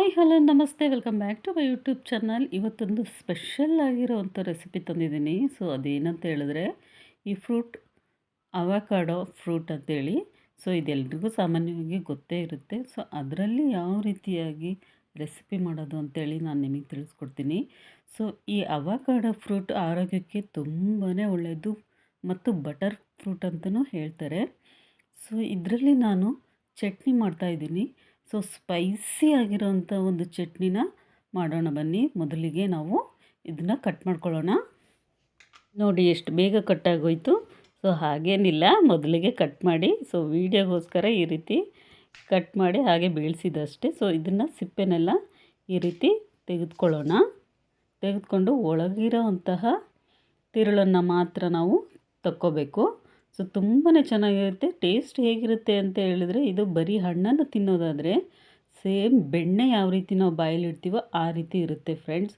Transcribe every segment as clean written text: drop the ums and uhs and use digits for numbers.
Hi hello namaste welcome back to my YouTube channel. ಇವತ್ತೊಂದು special ಆಗಿರೋವಂಥ recipe ತಂದಿದ್ದೀನಿ. So ಅದೇನಂತ ಹೇಳಿದ್ರೆ ಈ ಫ್ರೂಟ್ ಅವಕಾಡೋ ಫ್ರೂಟ್ ಅಂತೇಳಿ. ಸೊ ಇದೆಲ್ರಿಗೂ ಸಾಮಾನ್ಯವಾಗಿ ಗೊತ್ತೇ ಇರುತ್ತೆ. ಸೊ ಅದರಲ್ಲಿ ಯಾವ ರೀತಿಯಾಗಿ ರೆಸಿಪಿ ಮಾಡೋದು ಅಂತೇಳಿ ನಾನು ನಿಮಗೆ ತಿಳಿಸ್ಕೊಡ್ತೀನಿ. ಸೊ ಈ ಅವಕಾಡೋ ಫ್ರೂಟ್ ಆರೋಗ್ಯಕ್ಕೆ ತುಂಬಾ ಒಳ್ಳೆಯದು ಮತ್ತು ಬಟರ್ ಫ್ರೂಟ್ ಅಂತಲೂ ಹೇಳ್ತಾರೆ. ಸೊ ಇದರಲ್ಲಿ ನಾನು ಚಟ್ನಿ ಮಾಡ್ತಾಯಿದ್ದೀನಿ. ಸೊ ಸ್ಪೈಸಿ ಆಗಿರೋಂಥ ಒಂದು ಚಟ್ನಿನ ಮಾಡೋಣ ಬನ್ನಿ. ಮೊದಲಿಗೆ ನಾವು ಇದನ್ನು ಕಟ್ ಮಾಡ್ಕೊಳ್ಳೋಣ. ನೋಡಿ ಎಷ್ಟು ಬೇಗ ಕಟ್ಟಾಗೋಯ್ತು. ಸೊ ಹಾಗೇನಿಲ್ಲ, ಮೊದಲಿಗೆ ಕಟ್ ಮಾಡಿ ಸೊ ವೀಡಿಯೋಗೋಸ್ಕರ ಈ ರೀತಿ ಕಟ್ ಮಾಡಿ ಹಾಗೆ ಬೀಳಿಸಿದಷ್ಟೇ. ಸೊ ಇದನ್ನು ಸಿಪ್ಪೆನೆಲ್ಲ ಈ ರೀತಿ ತೆಗೆದುಕೊಳ್ಳೋಣ. ತೆಗೆದುಕೊಂಡು ಒಳಗಿರೋವಂತಹ ತಿರುಳನ್ನು ಮಾತ್ರ ನಾವು ತಕ್ಕೋಬೇಕು. ಸೊ ತುಂಬಾ ಚೆನ್ನಾಗಿರುತ್ತೆ. ಟೇಸ್ಟ್ ಹೇಗಿರುತ್ತೆ ಅಂತ ಹೇಳಿದ್ರೆ, ಇದು ಬರೀ ಹಣ್ಣನ್ನು ತಿನ್ನೋದಾದರೆ ಸೇಮ್ ಬೆಣ್ಣೆ ಯಾವ ರೀತಿ ನಾವು ಬಾಯಲ್ಲಿ ಇಡ್ತೀವೋ ಆ ರೀತಿ ಇರುತ್ತೆ ಫ್ರೆಂಡ್ಸ್.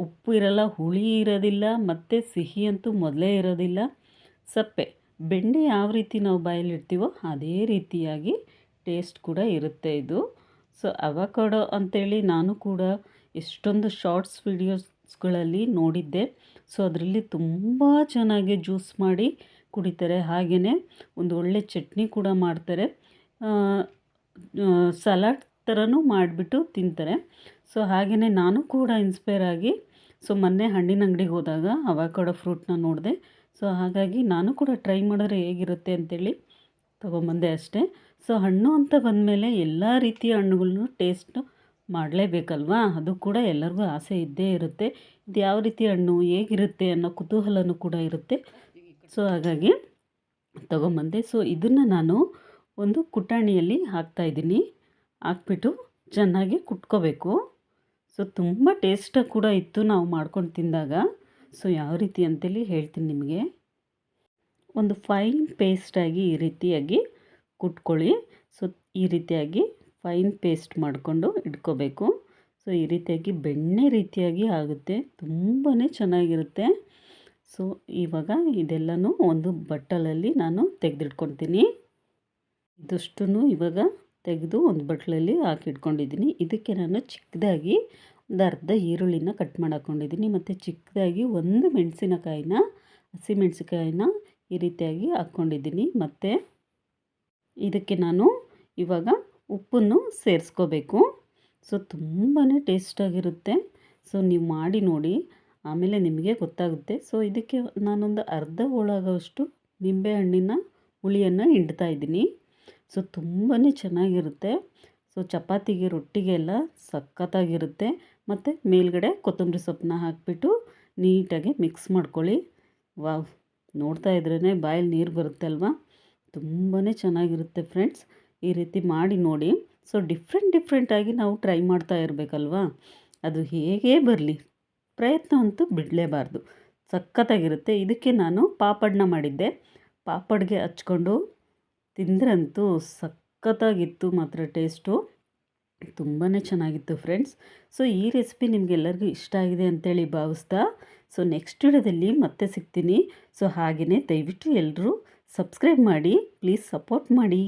ಉಪ್ಪು ಇರಲ್ಲ, ಹುಳಿ ಇರೋದಿಲ್ಲ, ಮತ್ತು ಸಿಹಿ ಅಂತೂ ಮೊದಲೇ ಇರೋದಿಲ್ಲ. ಸಪ್ಪೆ ಬೆಣ್ಣೆ ಯಾವ ರೀತಿ ನಾವು ಬಾಯಲ್ಲಿ ಇಡ್ತೀವೋ ಅದೇ ರೀತಿಯಾಗಿ ಟೇಸ್ಟ್ ಕೂಡ ಇರುತ್ತೆ ಇದು. ಸೊ ಅವಕಾಡೋ ಅಂಥೇಳಿ ನಾನು ಕೂಡ ಎಷ್ಟೊಂದು ಶಾರ್ಟ್ಸ್ ವಿಡಿಯೋಸ್ಗಳಲ್ಲಿ ನೋಡಿದ್ದೆ. ಸೊ ಅದರಲ್ಲಿ ತುಂಬ ಚೆನ್ನಾಗಿ ಜ್ಯೂಸ್ ಮಾಡಿ ಕುಡಿತಾರೆ. ಹಾಗೆಯೇ ಒಂದು ಒಳ್ಳೆ ಚಟ್ನಿ ಕೂಡ ಮಾಡ್ತಾರೆ. ಸಲಾಡ್ ಥರನೂ ಮಾಡಿಬಿಟ್ಟು ತಿಂತಾರೆ. ಸೊ ಹಾಗೆಯೇ ನಾನು ಕೂಡ ಇನ್ಸ್ಪೈರ್ ಆಗಿ ಸೊ ಮೊನ್ನೆ ಹಣ್ಣಿನ ಅಂಗಡಿಗೆ ಹೋದಾಗ ಅವಕಾಡೋ ಫ್ರೂಟ್ನ ನೋಡಿದೆ. ಸೊ ಹಾಗಾಗಿ ನಾನು ಕೂಡ ಟ್ರೈ ಮಾಡಿದ್ರೆ ಹೇಗಿರುತ್ತೆ ಅಂತೇಳಿ ತೊಗೊಂಬಂದೆ ಅಷ್ಟೇ. ಸೊ ಹಣ್ಣು ಅಂತ ಬಂದಮೇಲೆ ಎಲ್ಲ ರೀತಿಯ ಹಣ್ಣುಗಳನ್ನು ಟೇಸ್ಟ್ ಮಾಡಲೇಬೇಕಲ್ವಾ, ಅದು ಕೂಡ ಎಲ್ಲರಿಗೂ ಆಸೆ ಇದ್ದೇ ಇರುತ್ತೆ. ಇದು ಯಾವ ರೀತಿ ಹಣ್ಣು ಹೇಗಿರುತ್ತೆ ಅನ್ನೋ ಕುತೂಹಲನೂ ಕೂಡ ಇರುತ್ತೆ. ಸೊ ಹಾಗಾಗಿ ತೊಗೊಂಬಂದೆ. ಸೊ ಇದನ್ನು ನಾನು ಒಂದು ಕುಟಾಣಿಯಲ್ಲಿ ಹಾಕ್ತಾಯಿದ್ದೀನಿ. ಹಾಕ್ಬಿಟ್ಟು ಚೆನ್ನಾಗಿ ಕುಟ್ಕೋಬೇಕು. ಸೊ ತುಂಬ ಟೇಸ್ಟಾಗಿ ಕೂಡ ಇತ್ತು ನಾವು ಮಾಡ್ಕೊಂಡು ತಿಂದಾಗ. ಸೊ ಯಾವ ರೀತಿ ಅಂತೇಳಿ ಹೇಳ್ತೀನಿ ನಿಮಗೆ. ಒಂದು ಫೈನ್ ಪೇಸ್ಟಾಗಿ ಈ ರೀತಿಯಾಗಿ ಕುಟ್ಕೊಳ್ಳಿ. ಸೊ ಈ ರೀತಿಯಾಗಿ ಫೈನ್ ಪೇಸ್ಟ್ ಮಾಡಿಕೊಂಡು ಇಟ್ಕೋಬೇಕು. ಸೊ ಈ ರೀತಿಯಾಗಿ ಬೆಣ್ಣೆ ರೀತಿಯಾಗಿ ಆಗುತ್ತೆ, ತುಂಬಾ ಚೆನ್ನಾಗಿರುತ್ತೆ. ಸೊ ಇವಾಗ ಇದೆಲ್ಲನೂ ಒಂದು ಬಟ್ಟಲಲ್ಲಿ ನಾನು ತೆಗೆದಿಟ್ಕೊತೀನಿ. ಇದಷ್ಟನ್ನು ಇವಾಗ ತೆಗೆದು ಒಂದು ಬಟ್ಲಲ್ಲಿ ಹಾಕಿಟ್ಕೊಂಡಿದ್ದೀನಿ. ಇದಕ್ಕೆ ನಾನು ಚಿಕ್ಕದಾಗಿ ಒಂದು ಅರ್ಧ ಈರುಳ್ಳಿನ ಕಟ್ ಮಾಡಿ ಹಾಕ್ಕೊಂಡಿದ್ದೀನಿ. ಮತ್ತು ಚಿಕ್ಕದಾಗಿ ಒಂದು ಮೆಣಸಿನಕಾಯಿನ, ಹಸಿಮೆಣಸಿನಕಾಯಿನ ಈ ರೀತಿಯಾಗಿ ಹಾಕ್ಕೊಂಡಿದ್ದೀನಿ. ಮತ್ತು ಇದಕ್ಕೆ ನಾನು ಇವಾಗ ಉಪ್ಪನ್ನು ಸೇರಿಸ್ಕೋಬೇಕು. ಸೊ ತುಂಬಾ ಟೇಸ್ಟಾಗಿರುತ್ತೆ. ಸೊ ನೀವು ಮಾಡಿ ನೋಡಿ, ಆಮೇಲೆ ನಿಮಗೆ ಗೊತ್ತಾಗುತ್ತೆ. ಸೊ ಇದಕ್ಕೆ ನಾನೊಂದು ಅರ್ಧ ಹೋಳಾಗೋಷ್ಟು ನಿಂಬೆಹಣ್ಣಿನ ಹುಳಿಯನ್ನು ಹಿಂಡ್ತಾಯಿದ್ದೀನಿ. ಸೊ ತುಂಬಾ ಚೆನ್ನಾಗಿರುತ್ತೆ. ಸೊ ಚಪಾತಿಗೆ, ರೊಟ್ಟಿಗೆ ಎಲ್ಲ ಸಖತ್ತಾಗಿರುತ್ತೆ. ಮತ್ತು ಮೇಲ್ಗಡೆ ಕೊತ್ತಂಬರಿ ಸೊಪ್ಪನ್ನ ಹಾಕಿಬಿಟ್ಟು ನೀಟಾಗಿ ಮಿಕ್ಸ್ ಮಾಡ್ಕೊಳ್ಳಿ. ವಾವ್, ನೋಡ್ತಾ ಇದ್ರೇ ಬಾಯಲ್ಲಿ ನೀರು ಬರುತ್ತೆ ಅಲ್ವಾ. ತುಂಬಾ ಚೆನ್ನಾಗಿರುತ್ತೆ ಫ್ರೆಂಡ್ಸ್. ಈ ರೀತಿ ಮಾಡಿ ನೋಡಿ. ಸೊ ಡಿಫ್ರೆಂಟಾಗಿ ನಾವು ಟ್ರೈ ಮಾಡ್ತಾ ಇರಬೇಕಲ್ವಾ. ಅದು ಹೇಗೇ ಬರಲಿ, ಪ್ರಯತ್ನ ಅಂತೂ ಬಿಡಲೇಬಾರ್ದು. ಸಖತ್ತಾಗಿರುತ್ತೆ. ಇದಕ್ಕೆ ನಾನು ಪಾಪಡನ್ನ ಮಾಡಿದ್ದೆ. ಪಾಪಡ್ಗೆ ಹಚ್ಕೊಂಡು ತಿಂದ್ರಂತೂ ಸಖತ್ತಾಗಿತ್ತು ಮಾತ್ರ ಟೇಸ್ಟು. ತುಂಬಾ ಚೆನ್ನಾಗಿತ್ತು ಫ್ರೆಂಡ್ಸ್. ಸೊ ಈ ರೆಸಿಪಿ ನಿಮಗೆಲ್ಲರಿಗೂ ಇಷ್ಟ ಆಗಿದೆ ಅಂತೇಳಿ ಭಾವಿಸ್ತಾ, ಸೊ ನೆಕ್ಸ್ಟ್ ವಿಡಿಯೋದಲ್ಲಿ ಮತ್ತೆ ಸಿಗ್ತೀನಿ. ಸೊ ಹಾಗೆಯೇ ದಯವಿಟ್ಟು ಎಲ್ಲರೂ ಸಬ್ಸ್ಕ್ರೈಬ್ ಮಾಡಿ, ಪ್ಲೀಸ್ ಸಪೋರ್ಟ್ ಮಾಡಿ.